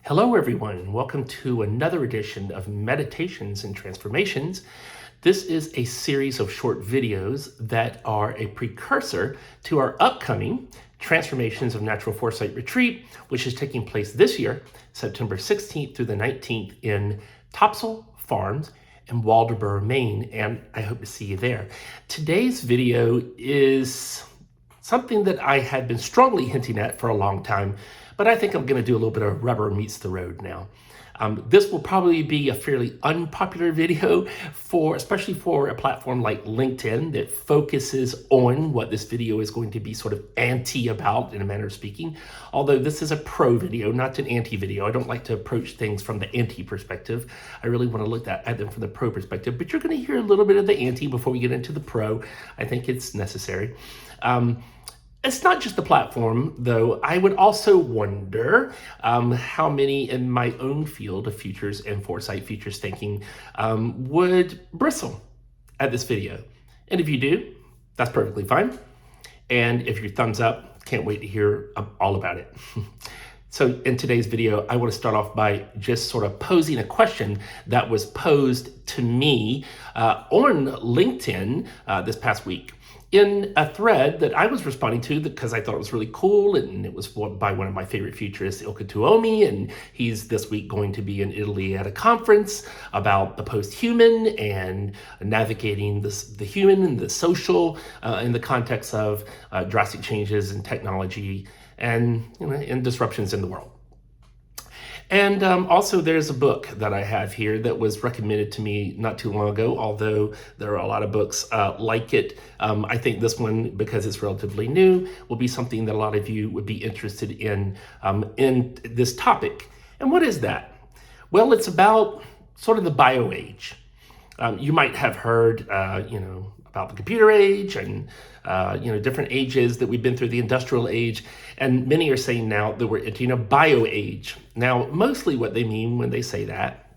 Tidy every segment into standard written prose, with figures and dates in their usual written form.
Hello, everyone. Welcome to another edition of Meditations and Transformations. This is a series of short videos that are a precursor to our upcoming Transformations of Natural Foresight Retreat, which is taking place this year, September 16th through the 19th in Topsail Farms in Waldoboro, Maine, and I hope to see you there. Today's video is something that I had been strongly hinting at for a long time, but I think I'm going to do a little bit of rubber meets the road now. This will probably be a fairly unpopular video, especially for a platform like LinkedIn that focuses on what this video is going to be sort of anti about, in a manner of speaking. Although this is a pro video, not an anti video. I don't like to approach things from the anti perspective. I really want to look at them from the pro perspective, but you're going to hear a little bit of the anti before we get into the pro. I think it's necessary. It's not just the platform, though. I would also wonder how many in my own field of futures and foresight, futures thinking, would bristle at this video. And if you do, that's perfectly fine. And if your thumbs up, can't wait to hear all about it. So in today's video, I want to start off by just sort of posing a question that was posed to me on LinkedIn this past week, in a thread that I was responding to because I thought it was really cool, and it was by one of my favorite futurists, Ilka Tuomi, and he's this week going to be in Italy at a conference about the post-human and navigating the human and the social in the context of drastic changes in technology and disruptions in the world. And also there's a book that I have here that was recommended to me not too long ago, although there are a lot of books like it. I think this one, because it's relatively new, will be something that a lot of you would be interested in this topic. And what is that? Well, it's about sort of the bio age. You might have heard, about the computer age and, different ages that we've been through, the industrial age. And many are saying now that we're entering a bio age. Now, mostly what they mean when they say that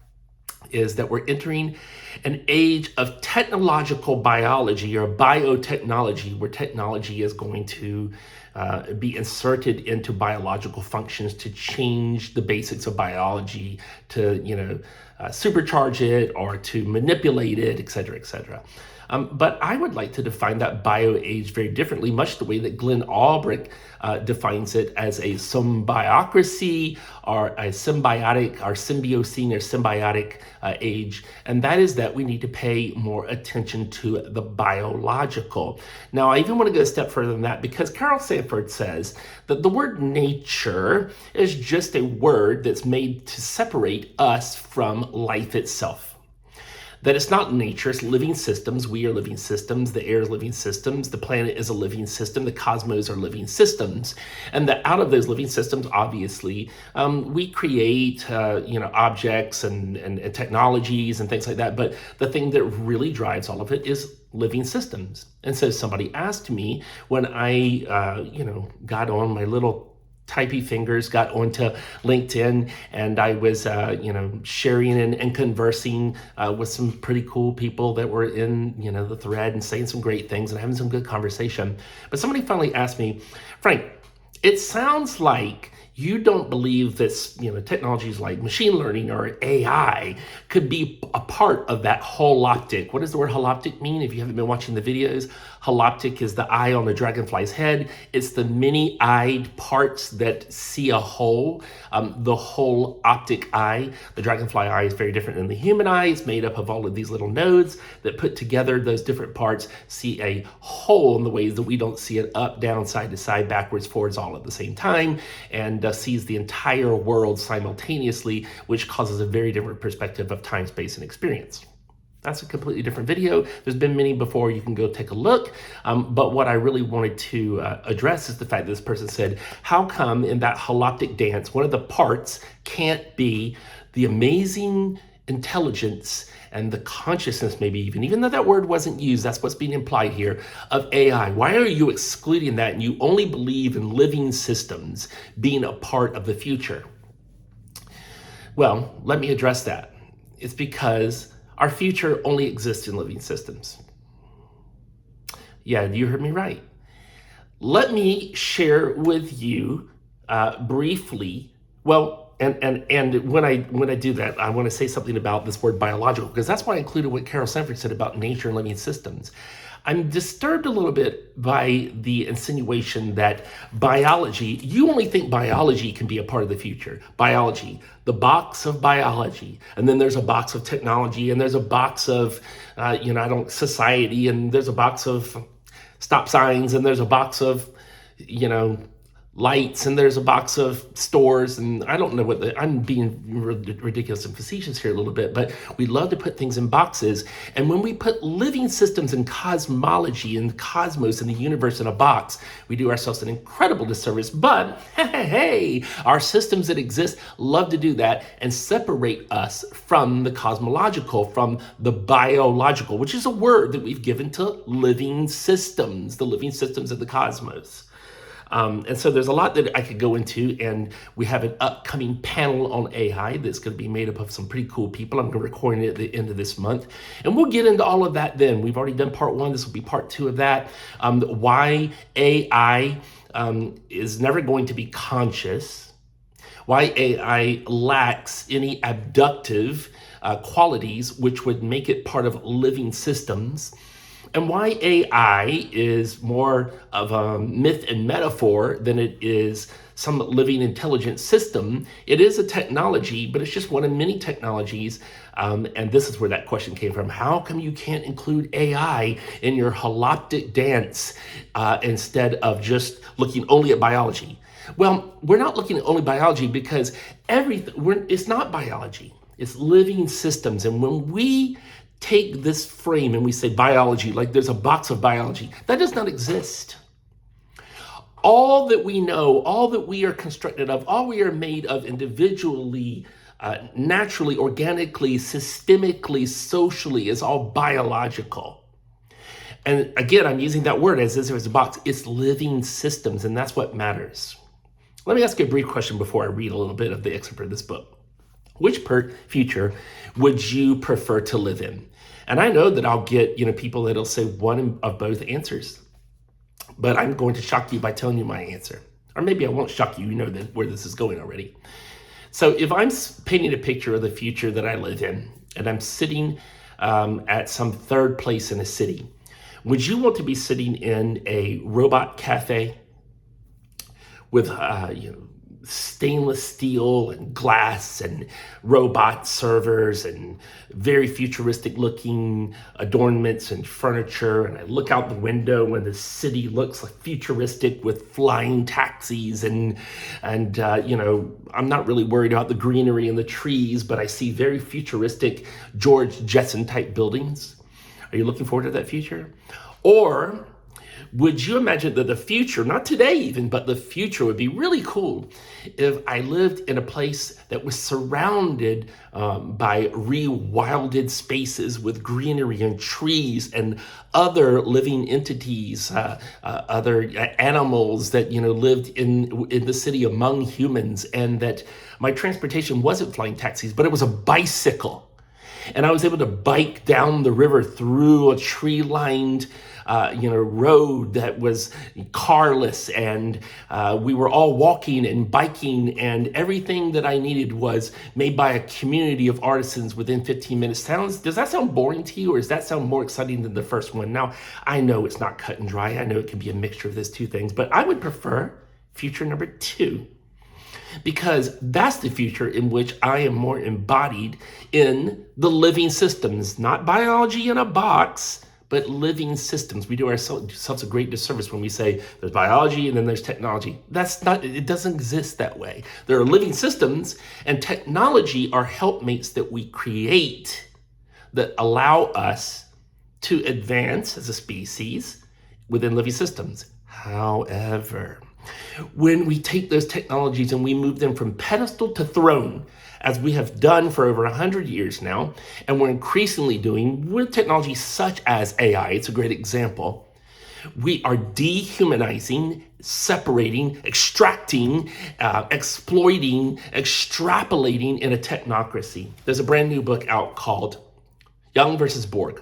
is that we're entering an age of technological biology or biotechnology, where technology is going to be inserted into biological functions to change the basics of biology, to supercharge it or to manipulate it, et cetera, et cetera. But I would like to define that bio age very differently, much the way that Glenn Albrecht defines it, as a symbiocracy or a symbiotic or symbiocene or symbiotic age. And that is that we need to pay more attention to the biological. Now, I even want to go a step further than that, because Carl Sanford says that the word nature is just a word that's made to separate us from life itself. That it's not nature, it's living systems. We are living systems. The air is living systems. The planet is a living system. The cosmos are living systems. And that out of those living systems, obviously, we create, objects and technologies and things like that. But the thing that really drives all of it is living systems. And so somebody asked me when I, got on my little typey fingers, got onto LinkedIn, and I was, sharing and conversing with some pretty cool people that were in, the thread and saying some great things and having some good conversation. But somebody finally asked me, Frank, it sounds like you don't believe this, technologies like machine learning or AI could be a part of that holoptic. What does the word holoptic mean? If you haven't been watching the videos, holoptic is the eye on the dragonfly's head. It's the many-eyed parts that see a whole, the whole optic eye. The dragonfly eye is very different than the human eye. It's made up of all of these little nodes that put together those different parts, see a whole in the ways that we don't see it up, down, side to side, backwards, forwards, all at the same time, and sees the entire world simultaneously, which causes a very different perspective of time, space, and experience. That's a completely different video. There's been many before. You can go take a look. But what I really wanted to address is the fact that this person said, how come in that holoptic dance, one of the parts can't be the amazing intelligence and the consciousness, maybe even though that word wasn't used, that's what's being implied here, of AI. Why are you excluding that and you only believe in living systems being a part of the future? Well, let me address that. It's because our future only exists in living systems. Yeah, you heard me right. Let me share with you briefly, well, And when I do that, I want to say something about this word biological, because that's why I included what Carol Sanford said about nature and living systems. I'm disturbed a little bit by the insinuation that biology, you only think biology can be a part of the future. Biology, the box of biology, and then there's a box of technology, and there's a box of, society, and there's a box of stop signs, and there's a box of, lights, and there's a box of stores, and I don't know I'm being ridiculous and facetious here a little bit, but we love to put things in boxes. And when we put living systems and cosmology and the cosmos and the universe in a box, we do ourselves an incredible disservice. But hey, our systems that exist love to do that and separate us from the cosmological, from the biological, which is a word that we've given to living systems, the living systems of the cosmos. And so there's a lot that I could go into, and we have an upcoming panel on AI that's going to be made up of some pretty cool people. I'm going to record it at the end of this month, and we'll get into all of that then. We've already done part one. This will be part two of that. Why AI is never going to be conscious, why AI lacks any abductive qualities which would make it part of living systems, and why AI is more of a myth and metaphor than it is some living intelligent system. It is a technology, but it's just one of many technologies. And this is where that question came from. How come you can't include AI in your holoptic dance instead of just looking only at biology? Well, we're not looking at only biology because it's not biology. It's living systems. And when we take this frame and we say biology, like there's a box of biology, that does not exist. All that we know, all that we are constructed of, all we are made of individually, naturally, organically, systemically, socially, is all biological. And again, I'm using that word as if it was a box. It's living systems, and that's what matters. Let me ask you a brief question before I read a little bit of the excerpt of this book. Which future would you prefer to live in? And I know that I'll get, people that'll say one of both answers, but I'm going to shock you by telling you my answer. Or maybe I won't shock you, where this is going already. So if I'm painting a picture of the future that I live in, and I'm sitting at some third place in a city, would you want to be sitting in a robot cafe with, stainless steel and glass and robot servers and very futuristic looking adornments and furniture, and I look out the window and the city looks like futuristic with flying taxis and I'm not really worried about the greenery and the trees, but I see very futuristic George Jetson type buildings. Are you looking forward to that future? Or would you imagine that the future, not today even, but the future would be really cool if I lived in a place that was surrounded by rewilded spaces with greenery and trees and other living entities, other animals that lived in the city among humans, and that my transportation wasn't flying taxis, but it was a bicycle. And I was able to bike down the river through a tree-lined road that was carless, and we were all walking and biking, and everything that I needed was made by a community of artisans within 15 minutes. Does that sound boring to you, or does that sound more exciting than the first one? Now, I know it's not cut and dry. I know it can be a mixture of those two things, but I would prefer future number two, because that's the future in which I am more embodied in the living systems, not biology in a box, but living systems. We do ourselves a great disservice when we say there's biology and then there's technology. It doesn't exist that way. There are living systems, and technology are helpmates that we create that allow us to advance as a species within living systems. However, when we take those technologies and we move them from pedestal to throne, as we have done for over 100 years now, and we're increasingly doing with technology such as AI, it's a great example, we are dehumanizing, separating, extracting, exploiting, extrapolating in a technocracy. There's a brand new book out called Young versus Borg.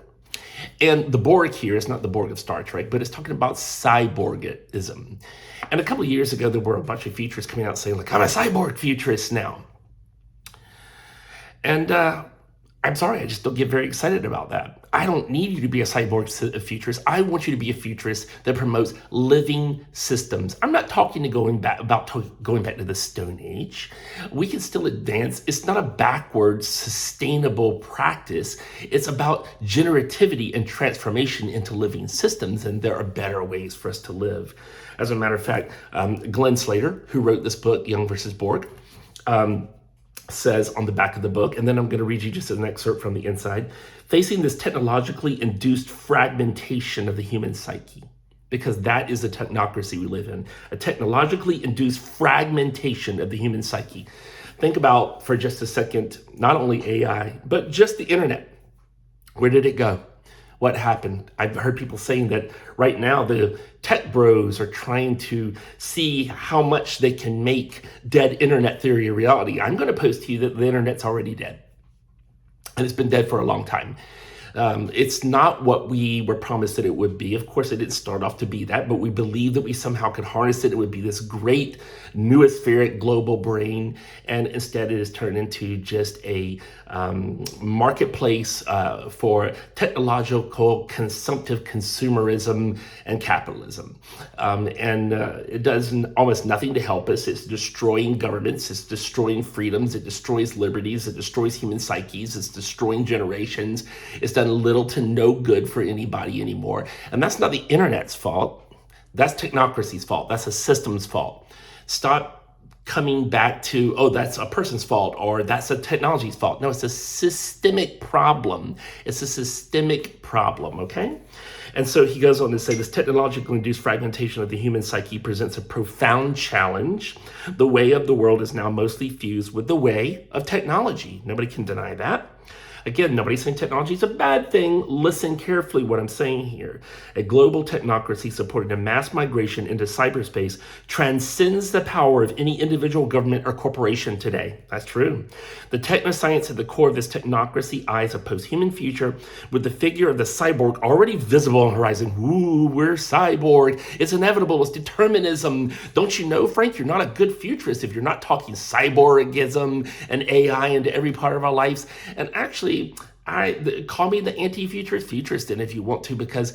And the Borg here is not the Borg of Star Trek, but it's talking about cyborgism. And a couple of years ago, there were a bunch of futurists coming out saying, like, I'm a cyborg futurist now. And I'm sorry, I just don't get very excited about that. I don't need you to be a cyborg futurist. I want you to be a futurist that promotes living systems. I'm not talking to going back to the Stone Age. We can still advance. It's not a backward, sustainable practice. It's about generativity and transformation into living systems, and there are better ways for us to live. As a matter of fact, Glenn Slater, who wrote this book, Young versus Borg, says on the back of the book, and then I'm going to read you just an excerpt from the inside, facing this technologically induced fragmentation of the human psyche, because that is the technocracy we live in, a technologically induced fragmentation of the human psyche. Think about for just a second, not only AI, but just the internet. Where did it go? What happened? I've heard people saying that right now the tech bros are trying to see how much they can make dead internet theory a reality. I'm going to post to you that the internet's already dead. And it's been dead for a long time. It's not what we were promised that it would be. Of course, it didn't start off to be that, but we believed that we somehow could harness it. It would be this great noospheric global brain. And instead, it has turned into just a marketplace for technological, consumptive consumerism and capitalism. It does almost nothing to help us. It's destroying governments. It's destroying freedoms. It destroys liberties. It destroys human psyches. It's destroying generations. It's done little to no good for anybody anymore. And that's not the internet's fault. That's technocracy's fault. That's a system's fault. Stop coming back to, oh, that's a person's fault or that's a technology's fault. No, it's a systemic problem. It's a systemic problem, okay? And so he goes on to say, this technologically induced fragmentation of the human psyche presents a profound challenge. The way of the world is now mostly fused with the way of technology. Nobody can deny that. Again, nobody's saying technology is a bad thing. Listen carefully what I'm saying here. A global technocracy supporting a mass migration into cyberspace transcends the power of any individual government or corporation today. That's true. The technoscience at the core of this technocracy eyes a post-human future with the figure of the cyborg already visible on the horizon. Ooh, we're cyborg. It's inevitable. It's determinism. Don't you know, Frank, you're not a good futurist if you're not talking cyborgism and AI into every part of our lives. And actually, call me the anti-futurist, and if you want to, because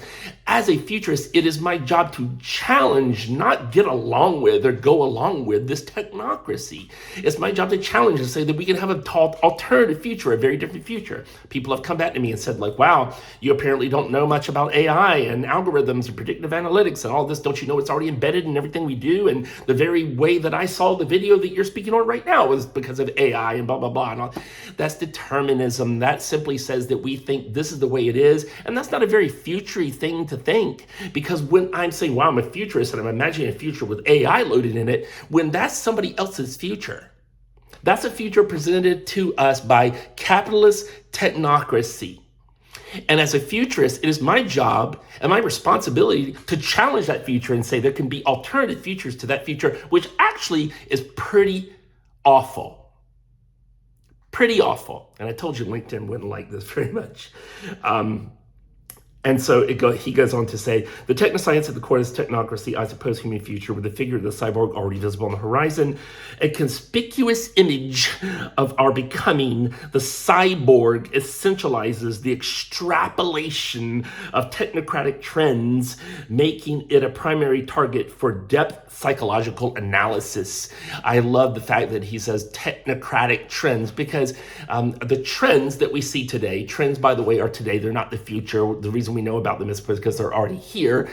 as a futurist, it is my job to challenge, not get along with or go along with this technocracy. It's my job to challenge and say that we can have an alternative future, a very different future. People have come back to me and said, like, wow, you apparently don't know much about AI and algorithms and predictive analytics and all this. Don't you know it's already embedded in everything we do? And the very way that I saw the video that you're speaking on right now was because of AI and blah, blah, blah. And all. That's determinism. That simply says that we think this is the way it is. And that's not a very futury thing to think, because when I'm saying, wow, I'm a futurist and I'm imagining a future with AI loaded in it, when that's somebody else's future, that's a future presented to us by capitalist technocracy. And as a futurist, it is my job and my responsibility to challenge that future and say there can be alternative futures to that future, which actually is pretty awful. Pretty awful. And I told you LinkedIn wouldn't like this very much. And so he goes on to say, the technoscience at the core of this technocracy eyes a post-human future with the figure of the cyborg already visible on the horizon. A conspicuous image of our becoming, the cyborg essentializes the extrapolation of technocratic trends, making it a primary target for depth psychological analysis. I love the fact that he says technocratic trends, because the trends that we see today, trends, by the way, are today. They're not the future. The reason we know about them is because they're already here.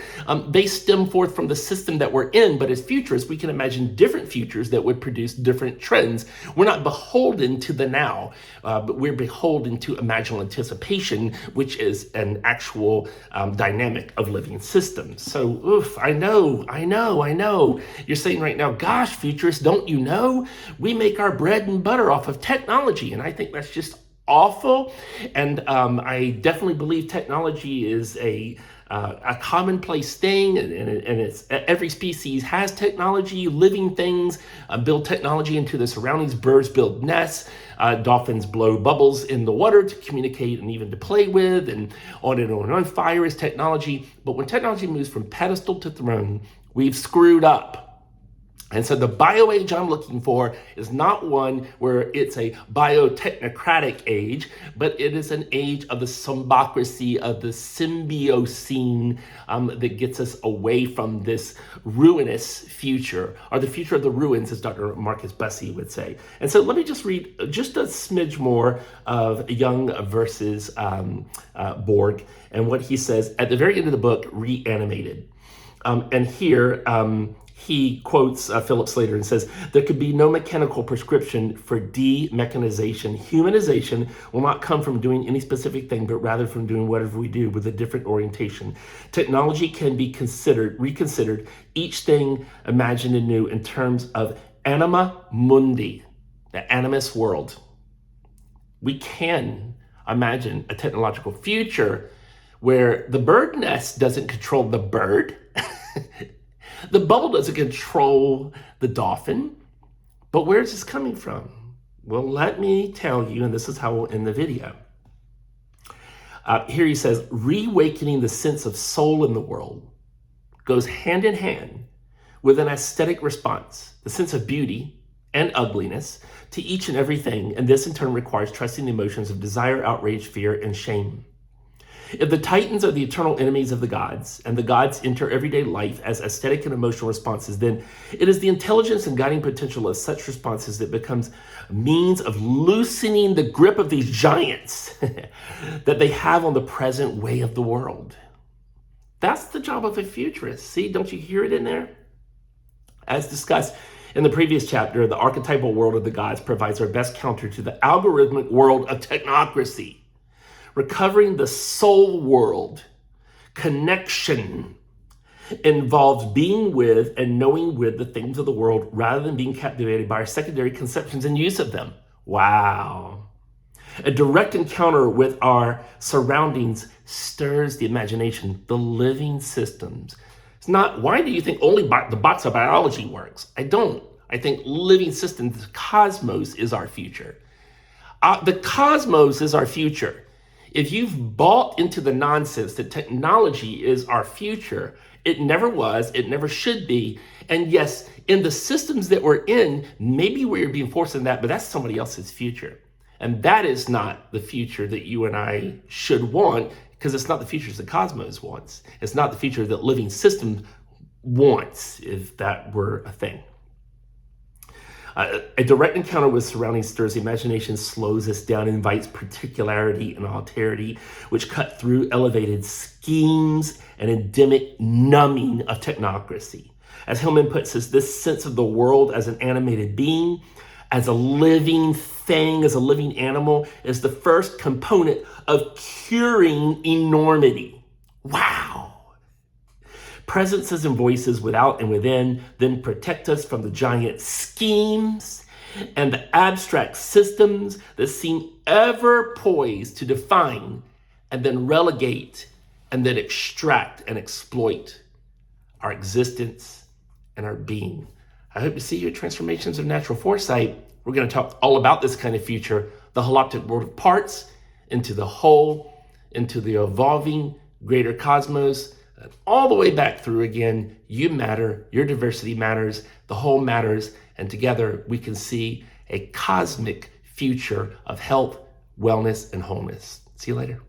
They stem forth from the system that we're in, but as futurists, we can imagine different futures that would produce different trends. We're not beholden to the now, but we're beholden to imaginal anticipation, which is an actual dynamic of living systems. So, I know. You're saying right now, gosh, futurists, don't you know? We make our bread and butter off of technology, and I think that's just awful. And I definitely believe technology is a commonplace thing, and it's every species has technology. Living things build technology into the surroundings. Birds build nests. Dolphins blow bubbles in the water to communicate and even to play with, and on and on and on. Fire is technology. But when technology moves from pedestal to throne, we've screwed up. And so the bio-age I'm looking for is not one where it's a biotechnocratic age, but it is an age of the symbocracy, of the symbiocene, that gets us away from this ruinous future, or the future of the ruins, as Dr. Marcus Bussey would say. And so let me just read just a smidge more of Jung versus Borg, and what he says at the very end of the book, Reanimated. And here, he quotes Philip Slater and says, there could be no mechanical prescription for de-mechanization. Humanization will not come from doing any specific thing, but rather from doing whatever we do with a different orientation. Technology can be reconsidered, each thing imagined anew in terms of anima mundi, the animus world. We can imagine a technological future where the bird nest doesn't control the bird. The bubble doesn't control the dolphin. But where is this coming from? Well, let me tell you, and this is how we'll end the video. Here he says, reawakening the sense of soul in the world goes hand in hand with an aesthetic response, the sense of beauty and ugliness to each and everything, and this in turn requires trusting the emotions of desire, outrage, fear, and shame. If the Titans are the eternal enemies of the gods, and the gods enter everyday life as aesthetic and emotional responses, then it is the intelligence and guiding potential of such responses that becomes a means of loosening the grip of these giants that they have on the present way of the world. That's the job of a futurist. See, don't you hear it in there? As discussed in the previous chapter, the archetypal world of the gods provides our best counter to the algorithmic world of technocracy. Recovering the soul world connection involves being with and knowing with the things of the world rather than being captivated by our secondary conceptions and use of them. Wow. A direct encounter with our surroundings stirs the imagination, the living systems. It's not, why do you think only the box of biology works? I don't. I think living systems, the cosmos is our future. The cosmos is our future. If you've bought into the nonsense that technology is our future, it never was, it never should be. And yes, in the systems that we're in, maybe we're being forced in that, but that's somebody else's future. And that is not the future that you and I should want, because it's not the future the cosmos wants. It's not the future that living system wants, if that were a thing. A direct encounter with surroundings stirs the imagination, slows us down, invites particularity and alterity, which cut through elevated schemes and endemic numbing of technocracy. As Hillman puts us, this sense of the world as an animated being, as a living thing, as a living animal, is the first component of curing enormity. Wow. Presences and voices without and within then protect us from the giant schemes and the abstract systems that seem ever poised to define and then relegate and then extract and exploit our existence and our being. I hope to see you at Transformations of Natural Foresight. We're going to talk all about this kind of future, the holoptic world of parts, into the whole, into the evolving greater cosmos, all the way back through again. You matter, your diversity matters, the whole matters, and together we can see a cosmic future of health, wellness, and wholeness. See you later.